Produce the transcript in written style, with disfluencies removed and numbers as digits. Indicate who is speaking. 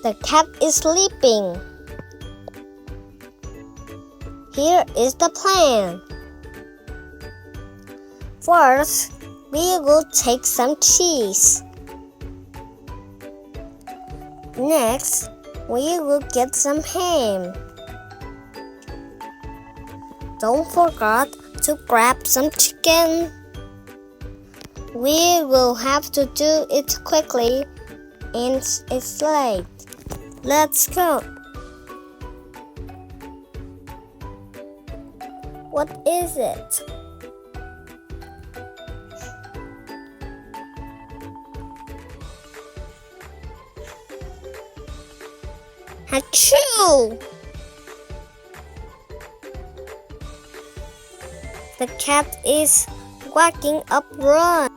Speaker 1: The cat is sleeping. Here is the plan. First, we will take some cheese. Next, we will get some ham. Don't forget to grab some chicken. We will have to do it quickly and it's late. Let's go. What is it? Achoo! The cat is waking up. Run!